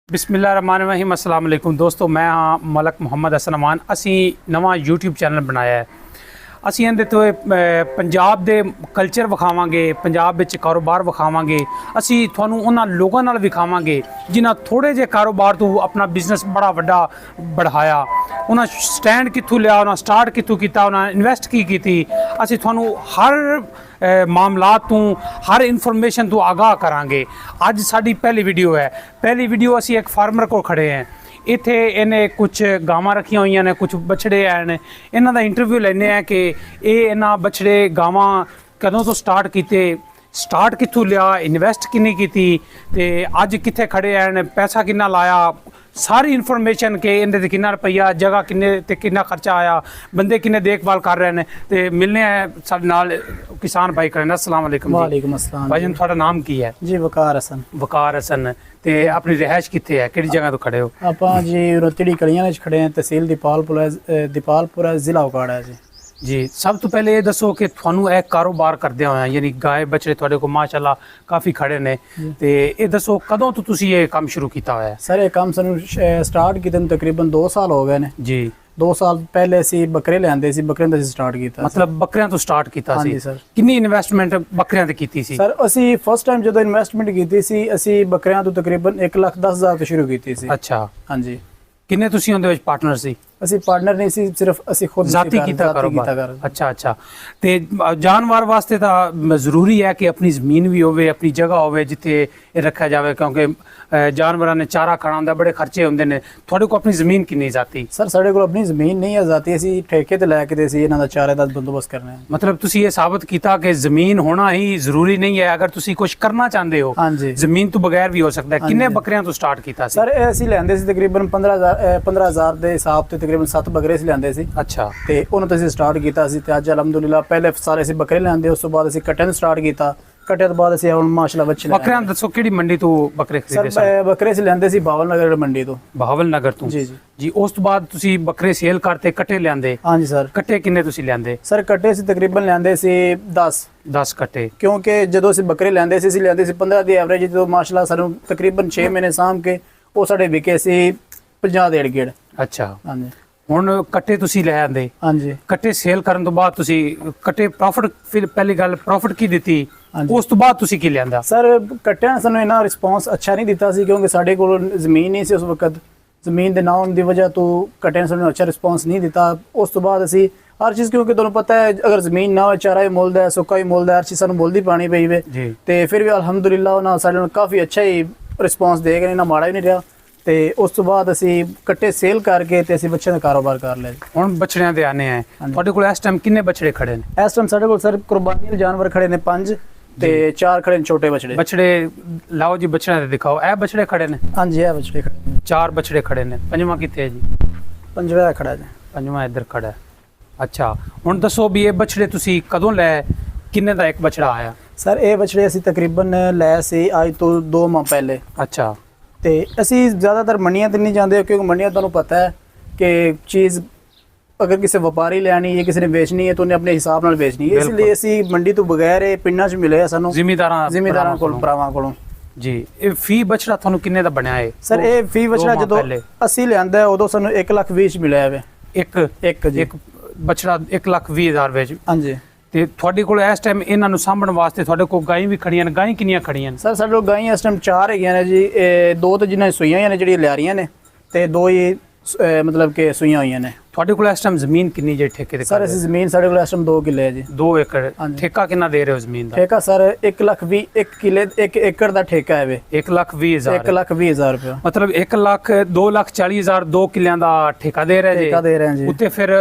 बिस्मिल्लाहिर्रहमानिर्रहीम अस्सलाम वालेकुम दोस्तों, मैं हाँ मलक मुहम्मद हसन अमान। असी नवा यूट्यूब चैनल बनाया है। असी इहदे तो पंजाब दे कल्चर विखावांगे, पंजाब विच कारोबार विखावांगे। असी तुहानूं उन्हां लोगां नाल विखावांगे जिन्हां थोड़े जे कारोबार तो अपना बिजनेस बड़ा वड्डा बढ़ाया। उन्हां स्टैंड कित्थों लिया, उन्हां स्टार्ट कित्थों कीता, उन्हां इन्वेस्ट की। असी तुहानूं हर मामलात तो हर इन्फॉर्मेशन तो आगाह करांगे। अज साडी पहली वीडियो है। पहली वीडियो असी एक फार्मर को खड़े हैं। इत्थे इन्हें कुछ गावां रखियां हुई ने, कुछ बछड़े हैं। इन्हां दा इंटरव्यू लैने हैं कि ये इन्हां बछड़े गावां कदों तो स्टार्ट कीते, स्टार्ट कित्थों लिया, इन्वेस्ट किन्नी कीती ते अज कित्थे खड़े हैं, पैसा किन्ना लाया, सारी इन्फॉर्मेशन के इन्हें ते किन्ना रुपया, जगह किन्ने ते किन्ना खर्चा आया, बंदे किन्ने देखभाल कर रहे हैं। तो मिलने हैं साडे नाल किसान भाई खड़े ने। अस्सलाम वालेकुम। वालेकुम अस्सलाम। भाईजान थोड़ा नाम की है? जी वकार हसन। वकार हसन। ते अपनी रिहाइश कित्थे है, किहड़ी जगह तो खड़े हो? ਆਪਾਂ जी रोतिड़ी कलियां विच खड़े हैं। तहसील दीपालपुर जिला उकाड़ा है जी। सब तो पहले ये दसो कि थानू एक कारोबार करदे होया, यानी गाय बछड़े थोड़े को माशाल्लाह काफ़ी खड़े ने, ते ये दसो कदों तो तुसी ये काम शुरू किया होया है? सर ये काम सानू स्टार्ट कीते ਨੂੰ तकरीबन 2 साल हो गए ने जी। 2 साल पहले ਅਸੀਂ ਬੱਕਰੇ ਲੈਂਦੇ ਸੀ, ਬੱਕਰਿਆਂ ਦਾ ਸਟਾਰਟ ਕੀਤਾ। मतलब ਬੱਕਰਿਆਂ ਤੋਂ ਸਟਾਰਟ ਕੀਤਾ ਸੀ? ਹਾਂਜੀ ਸਰ। ਕਿੰਨੀ ਇਨਵੈਸਟਮੈਂਟ ਬੱਕਰਿਆਂ ਤੇ ਕੀਤੀ ਸੀ? ਸਰ ਅਸੀਂ ਫਸਟ ਟਾਈਮ ਜਦੋਂ ਇਨਵੈਸਟਮੈਂਟ ਕੀਤੀ ਸੀ, ਅਸੀਂ ਬੱਕਰਿਆਂ ਤੋਂ ਤਕਰੀਬਨ 1,10,000 ਤੋਂ ਸ਼ੁਰੂ ਕੀਤੀ ਸੀ। ਅੱਛਾ। ਹਾਂਜੀ। ਕਿੰਨੇ ਤੁਸੀਂ ਉਹਦੇ ਵਿੱਚ ਪਾਰਟਨਰ ਸੀ? ਅਸੀਂ ਪਾਰਟਨਰ नहीं सी, सिर्फ ਅਸੀਂ खुद जाती कीता कारोबार। अच्छा अच्छा। ते जानवर वास्ते तो जरूरी है कि अपनी जमीन भी होवे, अपनी जगह होवे जिथे रखा जाए, क्योंकि जानवरां ने चारा खाना होंदा, बड़े खर्चे होंदे ने। थोड़े को अपनी जमीन किन्नी जाती? सर साडे कोल अपनी जमीन नहीं है जाती, ਅਸੀਂ ਠੇਕੇ ਤੇ ਲੈ ਕੇ ਤੇ ਅਸੀਂ ਇਹਨਾਂ ਦਾ ਚਾਰੇ ਦਾ ਬੰਦੋਬਸਤ ਕਰਨਾ ਹੈ। मतलब ਤੁਸੀਂ ਇਹ ਸਾਬਤ ਕੀਤਾ ਕਿ ਜ਼ਮੀਨ ਹੋਣਾ ਹੀ ਜ਼ਰੂਰੀ ਨਹੀਂ ਹੈ। ਅਗਰ ਤੁਸੀਂ ਕੁਝ ਕਰਨਾ ਚਾਹੁੰਦੇ ਹੋ, ਹਾਂਜੀ, ਜ਼ਮੀਨ ਤੋਂ ਬਗੈਰ ਵੀ ਹੋ ਸਕਦਾ ਹੈ। ਕਿੰਨੇ ਬੱਕਰੀਆਂ ਤੋਂ ਸਟਾਰਟ ਕੀਤਾ ਸੀ? ਸਰ ਇਹ ਅਸੀਂ ਲੈਂਦੇ ਸੀ ਤਕਰੀਬਨ 15,000 ਦੇ ਹਿਸਾਬ ਤੇ ਤਕਰੀਬਨ 7 ਬੱਕਰੇ ਸੀ ਲੈਂਦੇ ਸੀ। ਅੱਛਾ। ਤੇ ਉਹਨਾਂ ਤੋਂ ਅਸੀਂ ਸਟਾਰਟ ਕੀਤਾ ਸੀ ਤੇ ਅੱਜ ਅਲਹਮਦੁਲਿਲਾ ਪਹਿਲੇ ਸਾਰੇ ਅਸੀਂ ਬੱਕਰੇ ਲੈਂਦੇ, ਉਸ ਤੋਂ ਬਾਅਦ ਅਸੀਂ ਕੱਟਿਆਂ ਤੋਂ ਸਟਾਰਟ ਕੀਤਾ। ਕੱਟਿਆਂ ਤੋਂ ਬਾਅਦ ਅਸੀਂ ਹੁਣ ਮਾਸ਼ਾਅੱਲਾ ਬੱਚੇ ਬੱਕਰਿਆਂ ਦੱਸੋ ਕਿਹੜੀ ਮੰਡੀ ਤੋਂ ਬੱਕਰੇ ਖਰੀਦੇ ਸਨ? ਸਰ ਬੱਕਰੇ ਅਸੀਂ ਲੈਂਦੇ ਸੀ ਬਾਵਲ ਨਗਰ ਮੰਡੀ ਤੋਂ। ਬਾਵਲ ਨਗਰ ਤੋਂ? ਜੀ ਜੀ ਜੀ। ਉਸ ਤੋਂ ਬਾਅਦ ਤੁਸੀਂ ਬੱਕਰੇ ਸੇਲ ਕਰਤੇ, ਕੱਟੇ ਲਿਆਂਦੇ? ਹਾਂਜੀ ਸਰ। ਕੱਟੇ ਕਿੰਨੇ ਤੁਸੀਂ ਲਿਆਂਦੇ? ਸਰ ਕੱਟੇ ਅਸੀਂ ਤਕਰੀਬਨ ਲੈਂਦੇ ਸੀ 10 ਕੱਟੇ, ਕਿਉਂਕਿ ਜਦੋਂ ਅਸੀਂ ਬੱਕਰੇ ਲੈਂਦੇ ਸੀ, ਅਸੀਂ ਲੈਂਦੇ ਸੀ 15 ਦੀ ਐਵਰੇਜ। ਜਦੋਂ ਮਾਸ਼ਾਅੱਲਾ ਸਾਨੂੰ ਤਕਰੀਬਨ 6 ਮਹੀਨੇ ਸਾਂਭ ਕੇ ਉਹ ਸਾਡੇ ਵਿਕੇ ਸੀ 50 ਦੇ ਏੜ-ਗੇੜ। ਅੱਛਾ। ਹਾਂਜੀ। ਹੁਣ ਕੱਟੇ ਤੁਸੀਂ ਲੈ ਆਂਦੇ? ਹਾਂਜੀ। ਕੱਟੇ ਸੇਲ ਕਰਨ ਤੋਂ ਬਾਅਦ ਤੁਸੀਂ ਕੱਟੇ ਪ੍ਰੋਫਿਟ, ਫਿਰ ਪਹਿਲੀ ਗੱਲ ਪ੍ਰੋਫਿਟ ਕੀ ਦਿੱਤੀ, ਉਸ ਤੋਂ ਬਾਅਦ ਤੁਸੀਂ ਕੀ ਲਿਆਂਦਾ? ਸਰ ਕੱਟਿਆਂ ਸਾਨੂੰ ਇਹਨਾਂ ਰਿਸਪੌਂਸ ਅੱਛਾ ਨਹੀਂ ਦਿੱਤਾ ਸੀ, ਕਿਉਂਕਿ ਸਾਡੇ ਕੋਲ ਜ਼ਮੀਨ ਨਹੀਂ ਸੀ ਉਸ ਵਕਤ। ਜ਼ਮੀਨ ਦੇ ਨਾ ਹੋਣ ਦੀ ਵਜ੍ਹਾ ਤੋਂ ਕੱਟਿਆਂ ਸਾਨੂੰ ਅੱਛਾ ਰਿਸਪੌਂਸ ਨਹੀਂ ਦਿੱਤਾ। ਉਸ ਤੋਂ ਬਾਅਦ ਅਸੀਂ ਹਰ ਚੀਜ਼, ਕਿਉਂਕਿ ਤੁਹਾਨੂੰ ਪਤਾ ਹੈ ਅਗਰ ਜ਼ਮੀਨ ਨਾ ਹੋਵੇ, ਚਾਰਾ ਵੀ ਮੁੱਲ ਦਾ, ਸੁੱਕਾ ਵੀ ਮੁੱਲ ਦਾ, ਹਰ ਚੀਜ਼ ਸਾਨੂੰ ਮੁੱਲ ਦੀ ਪਾਣੀ ਪਈ ਵੇ। ਤੇ ਫਿਰ ਵੀ ਅਲਹਮਦੁਲਿਲਾ ਉਹਨਾਂ ਸਾਡੇ ਨਾਲ ਕਾਫੀ ਅੱਛਾ ਹੀ ਰਿਸਪੌਂਸ ਦੇ ਗਏ, ਨਾ ਮਾੜਾ ਵੀ ਨਹੀਂ ਰਿਹਾ। ਤੇ ਉਸ ਤੋਂ ਬਾਅਦ ਅਸੀਂ ਕੱਟੇ ਸੇਲ ਕਰਕੇ ਤੇ ਅਸੀਂ ਬੱਚਿਆਂ ਦਾ ਕਾਰੋਬਾਰ ਕਰ ਲਿਆ। ਹੁਣ ਬੱਚੜਿਆਂ ਦੇ ਆਨੇ ਆ ਤੁਹਾਡੇ ਕੋਲ ਇਸ ਟਾਈਮ ਕਿੰਨੇ ਬੱਚੜੇ ਖੜੇ ਨੇ? ਇਸ ਟਾਈਮ ਸਾਡੇ ਕੋਲ ਸਰ ਕੁਰਬਾਨੀ ਦੇ ਜਾਨਵਰ ਖੜੇ ਨੇ 5 ਤੇ 4 ਖੜੇ ਨੇ ਛੋਟੇ ਬੱਚੜੇ। ਬੱਚੜੇ ਲਾਓ ਜੀ, ਬੱਚੜਿਆਂ ਦੇ ਦਿਖਾਓ। ਇਹ ਬੱਚੜੇ ਖੜੇ ਨੇ? ਹਾਂਜੀ ਇਹ ਬੱਚੜੇ ਖੜੇ, 4 ਬੱਚੜੇ ਖੜੇ ਨੇ। ਪੰਜਵਾਂ ਕਿੱਥੇ ਹੈ ਜੀ? ਪੰਜਵਾਂ ਖੜਾ ਜੀ। ਪੰਜਵਾਂ ਇੱਧਰ ਖੜਾ। ਅੱਛਾ। ਹੁਣ ਦੱਸੋ ਵੀ ਇਹ ਬੱਚੜੇ ਤੁਸੀਂ ਕਦੋਂ ਲੈ, ਕਿੰਨੇ ਦਾ ਇੱਕ ਬੱਚੜਾ ਆਇਆ? ਸਰ ਇਹ ਬੱਚੜੇ ਅਸੀਂ ਤਕਰੀਬਨ ਲੈ ਸੀ ਅੱਜ ਤੋਂ 2 ਮਾਹ ਪਹਿਲੇ। ਅੱਛਾ। ਤੇ ਅਸੀਂ ਜ਼ਿਆਦਾਤਰ ਮੰਡੀਆਂ ਤੇ ਨਹੀਂ ਜਾਂਦੇ, ਕਿਉਂਕਿ ਮੰਡੀਆਂ ਤੁਹਾਨੂੰ ਪਤਾ ਹੈ ਕਿ ਚੀਜ਼ ਅਗਰ ਕਿਸੇ ਵਪਾਰੀ ਲੈਣੀ ਹੈ, ਕਿਸੇ ਨੇ ਵੇਚਣੀ ਹੈ ਤਾਂ ਉਹਨੇ ਆਪਣੇ ਹਿਸਾਬ ਨਾਲ ਵੇਚਣੀ ਹੈ। ਇਸ ਲਈ ਅਸੀਂ ਮੰਡੀ ਤੋਂ ਬਗੈਰ ਇਹ ਪਿੰਡਾਂ 'ਚ ਮਿਲੇ ਸਾਨੂੰ ਜ਼ਿਮੀਦਾਰਾਂ ਕੋਲ, ਭਰਾਵਾਂ ਕੋਲੋਂ ਜੀ। ਇਹ ਫੀ ਬਛੜਾ ਤੁਹਾਨੂੰ ਕਿੰਨੇ ਦਾ ਬਣਿਆ ਹੈ? ਸਰ ਇਹ ਫੀ ਬਛੜਾ ਜਦੋਂ ਅਸੀਂ ਲਿਆਂਦਾ ਉਦੋਂ ਸਾਨੂੰ 1,20,000 ਚ ਮਿਲਿਆ ਹੈ। ਇੱਕ ਬਛੜਾ 1,20,000 ਵਿੱਚ? ਹਾਂਜੀ। ਤੇ ਤੁਹਾਡੇ ਕੋਲ ਇਸ ਟਾਈਮ ਇਹਨਾਂ ਨੂੰ ਸਾਂਭਣ ਵਾਸਤੇ ਤੁਹਾਡੇ ਕੋਲ ਗਾਈਆਂ ਵੀ ਖੜੀਆਂ ਨੇ? ਗਾਈਆਂ ਕਿੰਨੀਆਂ ਖੜੀਆਂ ਨੇ? ਸਰ ਸਾਡੇ ਕੋਲ ਗਾਈਆਂ ਇਸ ਟਾਈਮ 4 ਹੈਗੀਆਂ ਨੇ ਜੀ। 2 ਤਾਂ ਜਿਨ੍ਹਾਂ ਸੂਈਆਂ ਹੋਈਆਂ ਨੇ, ਜਿਹੜੀਆਂ ਲਿਆਰੀਆਂ ਨੇ, ਤੇ 2 ਹੀ ਮਤਲਬ ਕਿ ਸੂਈਆਂ ਹੋਈਆਂ ਨੇ। ਤੁਹਾਡੇ ਕੋਲ ਇਸ ਟਾਈਮ ਜ਼ਮੀਨ ਕਿੰਨੀ ਜੇ ਠੇਕੇ ਤੇ? ਸਰ ਅਸੀਂ ਜ਼ਮੀਨ ਸਾਡੇ ਕੋਲ ਇਸ ਟਾਈਮ 2 ਕਿੱਲੇ ਹੈ ਜੀ। 2 ਏਕੜ। ਠੇਕਾ ਕਿੰਨਾ ਦੇ ਰਹੇ ਹੋ ਜ਼ਮੀਨ ਦਾ? ਠੇਕਾ ਸਰ 1,20,000, 1 ਕਿੱਲੇ 1 ਏਕੜ ਦਾ ਠੇਕਾ ਹੈ ਵੇ। 1,20,000? 1,20,000 ਰੁਪਏ। ਮਤਲਬ 1,02,40,000 2 ਕਿੱਲਿਆਂ ਦਾ ਠੇਕਾ ਦੇ ਰਹੇ ਜੀ? ਠੇਕਾ ਦੇ ਰਹੇ ਜੀ। ਉੱਤੇ ਫਿਰ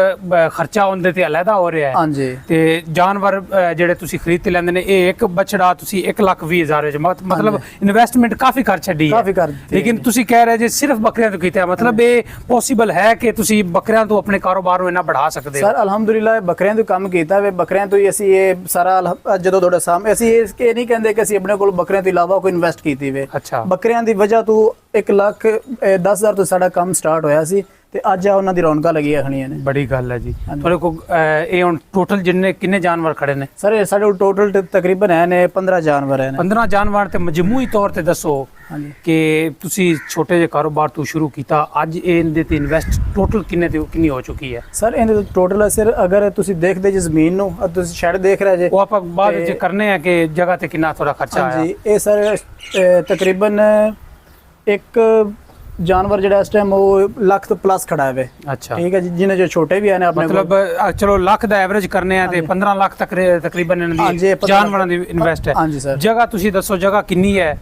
ਖਰਚਾ ਉਹਦੇ ਤੇ ਅਲੱਗਾ ਹੋ ਰਿਹਾ ਹੈ? ਹਾਂਜੀ। ਤੇ ਜਾਨਵਰ ਜਿਹੜੇ ਤੁਸੀਂ ਖਰੀਦ ਤੇ ਲੈਂਦੇ ਨੇ, ਇਹ ਇੱਕ ਬਛੜਾ ਤੁਸੀਂ 1,20,000 ਵਿੱਚ, ਮਤਲਬ ਇਨਵੈਸਟਮੈਂਟ ਕਾਫੀ ਕਰ ਛੱਡੀ ਹੈ। ਕਾਫੀ ਕਰ। ਲੇਕਿਨ ਤੁਸੀਂ ਕਹਿ ਰਹੇ ਜੇ ਸਿਰਫ ਬੱਕਰੀਆਂ ਤੋਂ ਕੀਤਾ, ਮਤਲਬ ਇਹ ਪੋਸੀਬਲ ਹੈ ਕਿ ਤੁਸੀਂ ਬੱਕਰੀਆਂ ਤੋਂ ਆਪਣੇ ਕਾਰੋਬਾਰ ਨੂੰ ਇੰਨਾ बढ़ा सकते हो? सर अलहमदुलिल्लाह बकरियां तो काम किया वे, बकरियां तो असी ये सारा जो थोड़ा सामने असी ये नहीं कहते कि असी अपने को बकरियां तो इलावा कोई इन्वेस्ट की वे। अच्छा। बकरियां की वजह तो 1,10,000 तो साडा काम स्टार्ट होया सी ਤੇ ਅੱਜ ਆ ਉਹਨਾਂ ਦੀ ਰੌਣਕਾਂ ਲੱਗੀਆਂ ਖਣੀਆਂ ਨੇ। ਬੜੀ ਗੱਲ ਹੈ ਜੀ। ਹਾਂਜੀ। ਤੁਹਾਡੇ ਕੋਲ ਇਹ ਹੁਣ ਟੋਟਲ ਜਿੰਨੇ ਕਿੰਨੇ ਜਾਨਵਰ ਖੜੇ ਨੇ? ਸਰ ਇਹ ਸਾਡੇ ਕੋਲ ਟੋਟਲ ਤਕਰੀਬਨ ਹੈ ਨੇ 15 ਜਾਨਵਰ ਹੈ ਨੇ। 15 ਜਾਨਵਰ ਤੇ ਮਜਮੂਈ ਤੌਰ ਤੇ ਦੱਸੋ ਹਾਂਜੀ ਕਿ ਤੁਸੀਂ ਛੋਟੇ ਜਿਹੇ ਕਾਰੋਬਾਰ ਤੋਂ ਸ਼ੁਰੂ ਕੀਤਾ, ਅੱਜ ਇਹਦੇ ਤੇ ਇਨਵੈਸਟ ਟੋਟਲ ਕਿੰਨੀ ਹੋ ਚੁੱਕੀ ਹੈ? ਸਰ ਇਹਦੇ ਟੋਟਲ ਸਰ ਅਗਰ ਤੁਸੀਂ ਦੇਖਦੇ ਜੇ ਜ਼ਮੀਨ ਨੂੰ ਤੁਸੀਂ ਸ਼ੈਡ ਦੇਖ ਰਹੇ ਜੇ, ਉਹ ਆਪਾਂ ਬਾਅਦ ਵਿੱਚ ਕਰਨੇ ਆ ਕਿ ਜਗ੍ਹਾ ਤੇ ਕਿੰਨਾ ਥੋੜਾ ਖਰਚਾ ਆਇਆ। ਹਾਂਜੀ ਇਹ ਸਰ ਤਕਰੀਬਨ ਇੱਕ ਜਾਨਵਰ ਜਿਹੜਾ ਇਸ ਟਾਈਮ ਉਹ ਲੱਖ ਤੋਂ ਪਲੱਸ ਖੜਾ ਹੈ। ਅੱਛਾ ਠੀਕ ਹੈ ਜੀ, ਜਿਹਨੇ ਜੋ ਛੋਟੇ ਵੀ ਆਨੇ ਆਪਣੇ ਮਤਲਬ ਚਲੋ ਲੱਖ ਦਾ ਐਵਰੇਜ ਕਰਨੇ ਆ ਤੇ 15 ਲੱਖ ਤੱਕ ਤਕਰੀਬਨ ਇਹਨਾਂ ਹਾਂਜੀ, ਦੀ 15 ਜਾਨਵਰਾਂ ਦੀ ਇਨਵੈਸਟ ਹੈ। ਹਾਂਜੀ ਸਰ। ਜਗ੍ਹਾ ਤੁਸੀਂ ਦੱਸੋ ਜਗ੍ਹਾ ਕਿੰਨੀ ਹੈ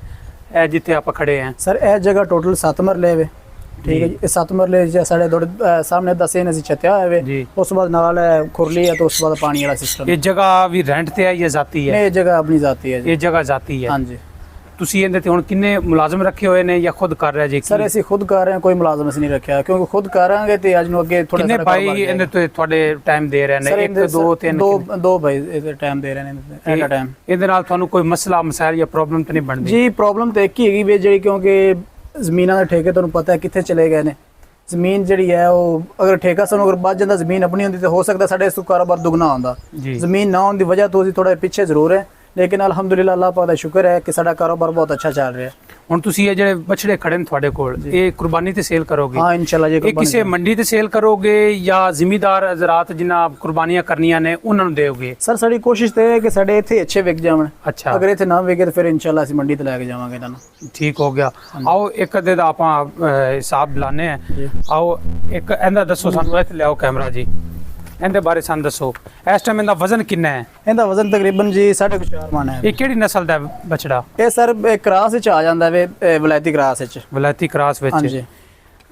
ਇਹ ਜਿੱਥੇ ਆਪਾਂ ਖੜੇ ਆ? ਸਰ ਇਹ ਜਗ੍ਹਾ ਟੋਟਲ 7 ਮਰਲੇ ਵੇ। ਠੀਕ ਹੈ ਜੀ, ਇਹ 7 ਮਰਲੇ ਚ ਸਾਡੇ ਸਾਹਮਣੇ ਦੱਸੇ ਨੇ ਅਸੀਂ ਛੱਤਿਆ ਹੋਇਆ ਵੇ। ਜੀ। ਉਸ ਤੋਂ ਬਾਅਦ ਨਾਲ ਹੈ ਖੁਰਲੀ ਹੈ ਤੇ ਉਸ ਤੋਂ ਬਾਅਦ ਪਾਣੀ ਵਾਲਾ ਸਿਸਟਮ। ਇਹ ਜਗ੍ਹਾ ਵੀ ਰੈਂਟ ਤੇ ਹੈ ਜਾਂ ਜ਼ਾਤੀ ਹੈ? ਇਹ ਜਗ੍ਹਾ ਆਪਣੀ ਜ਼ਾਤੀ ਹੈ ਜੀ। ਇਹ ਜਗ੍ਹਾ ਜ਼ਾਤੀ ਹੈ। ਹਾਂਜੀ ਤੁਸੀਂ ਇਹਦੇ ਤੇ ਹੁਣ ਕਿੰਨੇ ਮੁਲਾਜ਼ਮ ਰੱਖੇ ਹੋਏ ਨੇ ਜਾਂ ਖੁਦ ਕਰ ਰਹੇ ਜੀ? ਸਰ ਅਸੀਂ ਖੁਦ ਕਰ ਰਹੇ ਹਾਂ, ਕੋਈ ਮੁਲਾਜ਼ਮ ਅਸੀਂ ਨਹੀਂ ਰੱਖਿਆ ਕਿਉਂਕਿ ਖੁਦ ਕਰਾਂਗੇ ਤੇ ਅੱਜ ਨੂੰ ਅੱਗੇ ਥੋੜਾ ਕਿੰਨੇ ਭਾਈ ਇਹਦੇ ਤੇ ਤੁਹਾਡੇ ਟਾਈਮ ਦੇ ਰਹੇ ਨੇ? 1 2 3 ਦੋ ਭਾਈ ਇਹਦੇ ਟਾਈਮ ਦੇ ਰਹੇ ਨੇ ਐਟ ਅ ਟਾਈਮ। ਇਹਦੇ ਨਾਲ ਤੁਹਾਨੂੰ ਕੋਈ ਮਸਲਾ ਮਸਾਇਲ ਜਾਂ ਪ੍ਰੋਬਲਮ ਤਾਂ ਨਹੀਂ ਬਣਦੀ? ਜੀ ਪ੍ਰੋਬਲਮ ਤਾਂ ਇੱਕ ਹੀ ਹੈਗੀ ਵੀ ਜਿਹੜੀ, ਕਿਉਂਕਿ ਜ਼ਮੀਨਾਂ ਦੇ ਠੇਕੇ ਤੁਹਾਨੂੰ ਪਤਾ ਹੈ ਕਿੱਥੇ ਚਲੇ ਗਏ ਨੇ। ਜ਼ਮੀਨ ਜਿਹੜੀ ਹੈ ਉਹ ਅਗਰ ਠੇਕਾ ਸਾਨੂੰ ਅਗਰ ਬਚ ਜਾਂਦਾ, ਜ਼ਮੀਨ ਆਪਣੀ ਹੁੰਦੀ ਤਾਂ ਹੋ ਸਕਦਾ ਸਾਡੇ ਇਸ ਤੋਂ ਕਾਰੋਬਾਰ ਦੁੱਗਣਾ ਹੁੰਦਾ। ਜੀ। ਜ਼ਮੀਨ ਨਾ ਹੋਣ ਦੀ ਵਜ੍ਹਾ ਤੋਂ ਅਸੀਂ ਥੋੜਾ ਪਿੱਛੇ ਜ਼ਰੂਰ ਹੈ, ਲੇਕਿਨ ਅਲਹਮਦੁਲਿਲਾ ਅੱਲਾਹ ਪਾਕ ਦਾ ਸ਼ੁਕਰ ਹੈ ਕਿ ਸਾਡਾ ਕਾਰੋਬਾਰ ਬਹੁਤ ਅੱਛਾ ਚੱਲ ਰਿਹਾ ਹੈ। ਹੁਣ ਤੁਸੀਂ ਇਹ ਜਿਹੜੇ ਬਛੜੇ ਖੜੇ ਨੇ ਤੁਹਾਡੇ ਕੋਲ, ਇਹ ਕੁਰਬਾਨੀ ਤੇ ਸੇਲ ਕਰੋਗੇ? ਹਾਂ ਇਨਸ਼ਾਅੱਲਾ ਜੀ। ਇਹ ਕਿਸੇ ਮੰਡੀ ਤੇ ਸੇਲ ਕਰੋਗੇ ਜਾਂ ਜ਼ਿਮੀਦਾਰ ਹਜ਼ਰਾਤ ਜਿਨ੍ਹਾਂ ਕੁਰਬਾਨੀਆਂ ਕਰਨੀਆਂ ਨੇ ਉਹਨਾਂ ਨੂੰ ਦੇਓਗੇ? ਸਰ ਸਾਡੀ ਕੋਸ਼ਿਸ਼ ਤੇ ਹੈ ਕਿ ਸਾਡੇ ਇੱਥੇ ਅੱਛੇ ਵਿਕ ਜਾਵਣ। ਅੱਛਾ, ਅਗਰ ਇੱਥੇ ਨਾ ਵਿਕੇ ਤਾਂ ਫਿਰ ਇਨਸ਼ਾਅੱਲਾ ਅਸੀਂ ਮੰਡੀ ਤੇ ਲੈ ਕੇ ਜਾਵਾਂਗੇ ਇਹਨਾਂ ਨੂੰ। ਠੀਕ ਹੋ ਗਿਆ। ਆਓ ਇੱਕ ਅੱਧੇ ਦਾ ਆਪਾਂ ਹਿਸਾਬ ਲਾਣੇ ਆ। ਆਓ ਇੱਕ ਇਹਦਾ ਦੱਸੋ ਸਾਨੂੰ, ਇੱਥੇ ਲਿਆਓ ਕੈਮਰਾ ਜੀ, ਇਹਦੇ ਬਾਰੇ ਸਾਨੂੰ ਦੱਸੋ। ਇਸ ਟਾਈਮ ਇਹਦਾ ਵਜ਼ਨ ਕਿੰਨਾ ਹੈ? ਇਹਦਾ ਵਜ਼ਨ ਤਕਰੀਬਨ ਜੀ 4.5 ਮਣ ਹੈ। ਇਹ ਕਿਹੜੀ ਨਸਲ ਦਾ ਬਛੜਾ? ਇਹ ਸਰ ਕਰਾਸ ਵਿੱਚ ਆ ਜਾਂਦਾ ਵੇ, ਵਲਾਇਤੀ ਕਰਾਸ ਵਿੱਚ। ਵਲਾਇਤੀ ਕਰਾਸ ਵਿੱਚ। ਹਾਂਜੀ।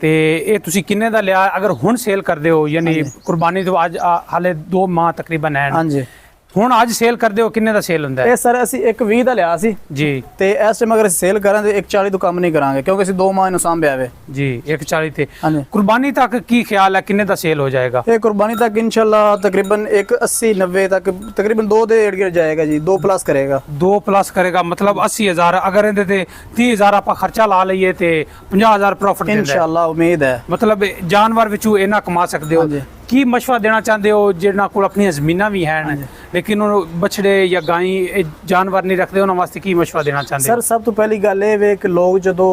ਤੇ ਇਹ ਤੁਸੀਂ ਕਿੰਨੇ ਦਾ ਲਿਆ? ਅਗਰ ਹੁਣ ਸੇਲ ਕਰਦੇ ਹੋ ਯਾਨੀ ਕੁਰਬਾਨੀ ਤੋਂ ਅੱਜ ਹਾਲੇ 2 ਮਾਹ ਤਕਰੀਬਨ ਹੈ, ਹਾਂਜੀ, ਹੁਣ ਅੱਜ ਸੇਲ ਕਰਦੇ ਹੋ ਕਿੰਨੇ ਦਾ ਸੇਲ ਹੁੰਦਾ ਹੈ? ਇਹ ਸਰ ਅਸੀਂ 1.20 ਦਾ ਲਿਆ ਸੀ ਜੀ। ਤੇ ਇਸ ਟਾਈਮ ਅਗਰ ਅਸੀਂ ਸੇਲ ਕਰਾਂ ਤੇ 1.40 ਤੋਂ ਕਮ ਨਹੀਂ ਕਰਾਂਗੇ ਕਿਉਂਕਿ ਅਸੀਂ 2 ਮਾਹ ਇਹਨੂੰ ਸਾਂਭਿਆ ਵੇ। ਜੀ 140 ਤੇ। ਹਾਂਜੀ। ਕੁਰਬਾਨੀ ਤੱਕ ਕੀ ਖਿਆਲ ਹੈ ਕਿੰਨੇ ਦਾ ਸੇਲ ਹੋ ਜਾਏਗਾ? ਇਹ ਕੁਰਬਾਨੀ ਤੱਕ ਇਨਸ਼ਾਅੱਲਾ ਤਕਰੀਬਨ 180 90 ਤੱਕ ਤਕਰੀਬਨ 2 ਦੇ ਏੜ ਗਿਰ ਜਾਏਗਾ ਜੀ, 2 ਪਲੱਸ ਕਰੇਗਾ। 2 ਪਲੱਸ ਕਰੇਗਾ ਮਤਲਬ 80,000। ਅਗਰ ਇਹਦੇ ਤੇ 30,000 ਆਪਾਂ ਖਰਚਾ ਲਾ ਲਈਏ ਤੇ 50,000 ਪ੍ਰੋਫਿਟ ਦਿੰਦਾ ਹੈ ਇਨਸ਼ਾਅੱਲਾ, ਉਮੀਦ ਹੈ। ਮਤਲਬ ਜਾਨਵਰ ਵਿੱਚੋਂ ਇਹਨਾਂ ਕਮਾ ਸਕਦੇ ਹੋ। ਹਾਂਜੀ। ਕੀ ਮਸ਼ਵਰਾ ਦੇਣਾ ਚਾਹੁੰਦੇ ਹੋ ਜਿਹਨਾਂ ਕੋਲ ਆਪਣੀਆਂ ਜ਼ਮੀਨਾਂ ਵੀ ਹਨ ਲੇਕਿਨ ਉਹ ਬਛੜੇ ਜਾਂ ਗਾਂ ਇਹ ਜਾਨਵਰ ਨਹੀਂ ਰੱਖਦੇ, ਉਹਨਾਂ ਵਾਸਤੇ ਕੀ ਮਸ਼ਵਰਾ ਦੇਣਾ ਚਾਹੁੰਦੇ ਸਰ ਹੋ? ਸਭ ਤੋਂ ਪਹਿਲੀ ਗੱਲ ਇਹ ਵੇ ਕਿ ਲੋਕ ਜਦੋਂ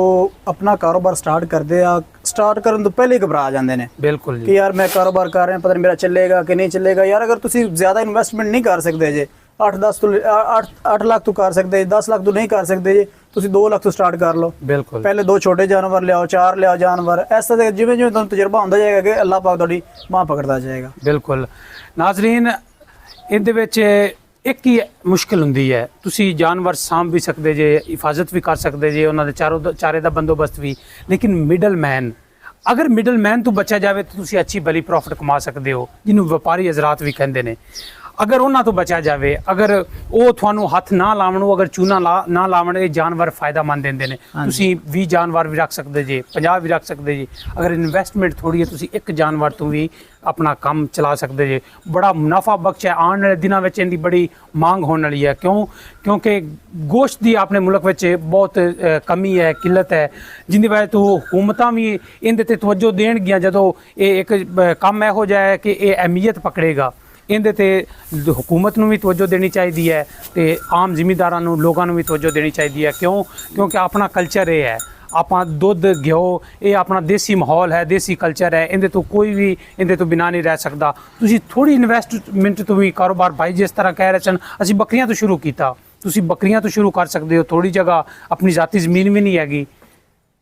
ਆਪਣਾ ਕਾਰੋਬਾਰ ਸਟਾਰਟ ਕਰਦੇ ਆ, ਸਟਾਰਟ ਕਰਨ ਤੋਂ ਪਹਿਲੇ ਘਬਰਾ ਜਾਂਦੇ ਨੇ ਬਿਲਕੁਲ ਕਿ ਜੀ। ਯਾਰ ਮੈਂ ਕਾਰੋਬਾਰ ਕਰ ਰਿਹਾ, ਪਤਾ ਨਹੀਂ ਮੇਰਾ ਚੱਲੇਗਾ ਕਿ ਨਹੀਂ ਚੱਲੇਗਾ। ਯਾਰ ਅਗਰ ਤੁਸੀਂ ਜ਼ਿਆਦਾ ਇਨਵੈਸਟਮੈਂਟ ਨਹੀਂ ਕਰ ਸਕਦੇ ਜੇ, 8 ਲੱਖ ਤੋਂ ਕਰ ਸਕਦੇ, 10 ਲੱਖ ਤੋਂ ਨਹੀਂ ਕਰ ਸਕਦੇ ਜੇ, ਤੁਸੀਂ 2 ਲੱਖ ਤੋਂ ਸਟਾਰਟ ਕਰ ਲਓ। ਬਿਲਕੁਲ। ਪਹਿਲੇ 2 ਛੋਟੇ ਜਾਨਵਰ ਲਿਆਓ, 4 ਲਿਆਓ ਜਾਨਵਰ। ਐਸਾ ਤੇ ਜਿਵੇਂ ਜਿਵੇਂ ਤੁਹਾਨੂੰ ਤਜਰਬਾ ਹੁੰਦਾ ਜਾਏਗਾ ਕਿ ਅੱਲਾਹ ਪਾਕ ਤੁਹਾਡੀ ਬਾਂਹ ਪਕੜਦਾ ਜਾਏਗਾ। ਬਿਲਕੁਲ। ਨਾਜ਼ਰੀਨ, ਇਹਦੇ ਵਿੱਚ ਇੱਕ ਹੀ ਮੁਸ਼ਕਿਲ ਹੁੰਦੀ ਹੈ, ਤੁਸੀਂ ਜਾਨਵਰ ਸਾਂਭ ਵੀ ਸਕਦੇ ਜੇ, ਹਿਫਾਜ਼ਤ ਵੀ ਕਰ ਸਕਦੇ ਜੇ, ਉਹਨਾਂ ਦੇ ਚਾਰੇ ਦਾ ਬੰਦੋਬਸਤ ਵੀ, ਲੇਕਿਨ ਮਿਡਲਮੈਨ, ਅਗਰ ਮਿਡਲਮੈਨ ਤੋਂ ਬਚਿਆ ਜਾਵੇ ਤਾਂ ਤੁਸੀਂ ਅੱਛੀ ਭਲੀ ਪ੍ਰੋਫਿਟ ਕਮਾ ਸਕਦੇ ਹੋ, ਜਿਹਨੂੰ ਵਪਾਰੀ ਹਜ਼ਰਾਤ ਵੀ ਕਹਿੰਦੇ ਨੇ। ਅਗਰ ਉਹਨਾਂ ਤੋਂ ਬਚਿਆ ਜਾਵੇ, ਅਗਰ ਉਹ ਤੁਹਾਨੂੰ ਹੱਥ ਨਾ ਲਾਵਣ, ਉਹ ਅਗਰ ਚੂਨਾ ਨਾ ਲਾਵਣ, ਇਹ ਜਾਨਵਰ ਫਾਇਦਾਮੰਦ ਦਿੰਦੇ ਨੇ। ਤੁਸੀਂ 20 ਜਾਨਵਰ ਵੀ ਰੱਖ ਸਕਦੇ ਜੇ, 50 ਵੀ ਰੱਖ ਸਕਦੇ ਜੇ। ਅਗਰ ਇਨਵੈਸਟਮੈਂਟ ਥੋੜੀ ਹੈ, ਤੁਸੀਂ ਇੱਕ ਜਾਨਵਰ ਤੋਂ ਵੀ ਆਪਣਾ ਕੰਮ ਚਲਾ ਸਕਦੇ ਜੇ। ਬੜਾ ਮੁਨਾਫਾ ਬਖਸ਼ ਹੈ। ਆਉਣ ਵਾਲੇ ਦਿਨਾਂ ਵਿੱਚ ਇਹਦੀ ਬੜੀ ਮੰਗ ਹੋਣ ਵਾਲੀ ਹੈ। ਕਿਉਂਕਿ ਗੋਸ਼ਤ ਦੀ ਆਪਣੇ ਮੁਲਕ ਵਿੱਚ ਬਹੁਤ ਕਮੀ ਹੈ, ਕਿੱਲਤ ਹੈ, ਜਿੰਦੀ ਵਜ੍ਹਾ ਤੋਂ ਹੁਕੂਮਤਾਂ ਵੀ ਇਹਦੇ ਤੇ ਤਵੱਜੋ ਦੇਣਗੀਆਂ ਜਦੋਂ ਇਹ ਇੱਕ ਕੰਮ ਇਹੋ ਜਿਹਾ ਹੈ ਕਿ ਇਹ ਅਹਿਮੀਅਤ ਪਕੜੇਗਾ। ਇਹਦੇ ਤੇ ਹੁਕੂਮਤ ਨੂੰ ਵੀ ਤਵੱਜੋ ਦੇਣੀ ਚਾਹੀਦੀ ਹੈ ਤੇ ਆਮ ਜ਼ਿਮੀਂਦਾਰਾਂ ਨੂੰ, ਲੋਕਾਂ ਨੂੰ ਵੀ ਤਵੱਜੋ ਦੇਣੀ ਚਾਹੀਦੀ ਹੈ। ਕਿਉਂਕਿ ਆਪਣਾ ਕਲਚਰ ਇਹ ਹੈ, ਆਪਾਂ ਦੁੱਧ ਘਿਓ, ਇਹ ਆਪਣਾ ਦੇਸੀ ਮਾਹੌਲ ਹੈ, ਦੇਸੀ ਕਲਚਰ ਹੈ। ਇਹਦੇ ਤੋਂ ਕੋਈ ਵੀ ਇਹਦੇ ਤੋਂ ਬਿਨਾਂ ਨਹੀਂ ਰਹਿ ਸਕਦਾ। ਤੁਸੀਂ ਥੋੜੀ ਇਨਵੈਸਟਮੈਂਟ ਤੋਂ ਵੀ ਕਾਰੋਬਾਰ, ਭਾਈ ਜਿਸ ਤਰ੍ਹਾਂ ਕਹਿ ਰਹੇ ਸਨ ਅਸੀਂ ਬੱਕਰੀਆਂ ਤੋਂ ਸ਼ੁਰੂ ਕੀਤਾ, ਤੁਸੀਂ ਬੱਕਰੀਆਂ ਤੋਂ ਸ਼ੁਰੂ ਕਰ ਸਕਦੇ ਹੋ। ਥੋੜੀ ਜਗ੍ਹਾ, ਆਪਣੀ ਜ਼ਾਤੀ ਜ਼ਮੀਨ ਵੀ ਨਹੀਂ ਹੈਗੀ,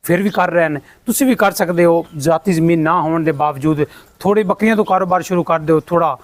ਫਿਰ ਵੀ ਕਰ ਰਹੇ ਨੇ, ਤੁਸੀਂ ਵੀ ਕਰ ਸਕਦੇ ਹੋ। ਜ਼ਾਤੀ ਜ਼ਮੀਨ ਨਾ ਹੋਣ ਦੇ ਬਾਵਜੂਦ ਥੋੜੀ ਬੱਕਰੀਆਂ ਤੋਂ ਕਾਰੋਬਾਰ ਸ਼ੁਰੂ ਕਰ ਦਿਓ, ਥੋੜਾ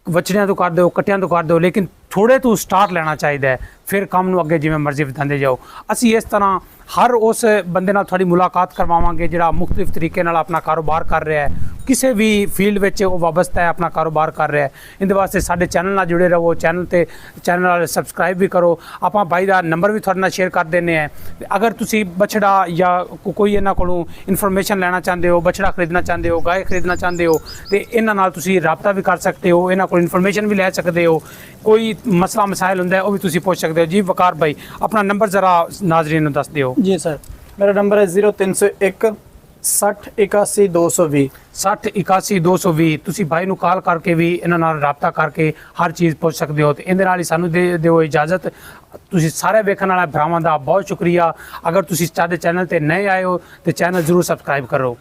ਵਛੜਿਆਂ ਤੋਂ ਕਰ ਦਿਓ, ਕੱਟਿਆਂ ਤੋਂ ਕਰ ਦਿਓ, ਲੇਕਿਨ ਥੋੜੇ ਤੋਂ ਸਟਾਰਟ ਲੈਣਾ ਚਾਹੀਦਾ ਹੈ, ਫਿਰ ਕੰਮ ਨੂੰ ਅੱਗੇ ਜਿਵੇਂ ਮਰਜ਼ੀ ਵਧਾਉਂਦੇ ਜਾਓ। ਅਸੀਂ ਇਸ ਤਰ੍ਹਾਂ ਹਰ ਉਸ ਬੰਦੇ ਨਾਲ ਤੁਹਾਡੀ ਮੁਲਾਕਾਤ ਕਰਵਾਵਾਂਗੇ ਜਿਹੜਾ ਮੁਖਤਲਿਫ ਤਰੀਕੇ ਨਾਲ ਆਪਣਾ ਕਾਰੋਬਾਰ ਕਰ ਰਿਹਾ ਹੈ, ਕਿਸੇ ਵੀ ਫੀਲਡ ਵਿੱਚ ਉਹ ਵਾਬਸਤਾ ਹੈ, ਆਪਣਾ ਕਾਰੋਬਾਰ ਕਰ ਰਿਹਾ ਹੈ। ਇਹਦੇ ਵਾਸਤੇ ਸਾਡੇ ਚੈਨਲ ਨਾਲ ਜੁੜੇ ਰਹੋ, ਚੈਨਲ ਨਾਲ ਸਬਸਕ੍ਰਾਈਬ ਵੀ ਕਰੋ। ਆਪਾਂ ਭਾਈ ਦਾ ਨੰਬਰ ਵੀ ਤੁਹਾਡੇ ਨਾਲ ਸ਼ੇਅਰ ਕਰ ਦਿੰਦੇ ਹਾਂ। ਅਗਰ ਤੁਸੀਂ ਬਛੜਾ ਜਾਂ ਕੋਈ ਇਹਨਾਂ ਕੋਲੋਂ ਇਨਫੋਰਮੇਸ਼ਨ ਲੈਣਾ ਚਾਹੁੰਦੇ ਹੋ, ਬਛੜਾ ਖਰੀਦਣਾ ਚਾਹੁੰਦੇ ਹੋ, ਗਾय ਖਰੀਦਣਾ ਚਾਹੁੰਦੇ ਹੋ, ਤੇ ਇਹਨਾਂ ਨਾਲ ਤੁਸੀਂ ਰਾਬਤਾ ਵੀ ਕਰ ਸਕਦੇ ਹੋ, ਇਹਨਾਂ ਕੋਲ ਇਨਫੋਰਮੇਸ਼ਨ ਵੀ ਲੈ ਸਕਦੇ ਹੋ। ਕੋਈ ਮਸਲਾ ਮਸਾਇਲ ਹੁੰਦਾ ਹੈ ਉਹ ਵੀ ਤੁਸੀਂ ਪੁੱਛ ਸਕਦੇ ਹੋ। ਜੀ ਵਕਾਰ ਭਾਈ, ਆਪਣਾ ਨੰਬਰ ਜ਼ਰਾ ਨਾਜ਼ਰੀਨ ਨੂੰ ਦੱਸ ਦਿਓ। जी सर, मेरा नंबर है 0301 60 81 220। 60 81 220 ਤੁਸੀਂ ਭਾਈ ਨੂੰ ਕਾਲ ਕਰਕੇ ਵੀ ਇਹਨਾਂ ਨਾਲ ਰਾਬਤਾ ਕਰਕੇ ਹਰ ਚੀਜ਼ ਪੁੱਛ ਸਕਦੇ ਹੋ। ਤੇ ਇਹਦੇ ਨਾਲ ਹੀ ਸਾਨੂੰ ਦੇ ਦਿਓ ਇਜਾਜ਼ਤ। ਤੁਸੀਂ ਸਾਰੇ ਵੇਖਣ ਵਾਲੇ ਭਰਾਵਾਂ ਦਾ ਬਹੁਤ ਸ਼ੁਕਰੀਆ। ਅਗਰ ਤੁਸੀਂ ਸਾਡੇ ਚੈਨਲ ਤੇ ਨਏ ਆਏ ਹੋ ਤੇ ਚੈਨਲ ਜ਼ਰੂਰ ਸਬਸਕ੍ਰਾਈਬ ਕਰੋ।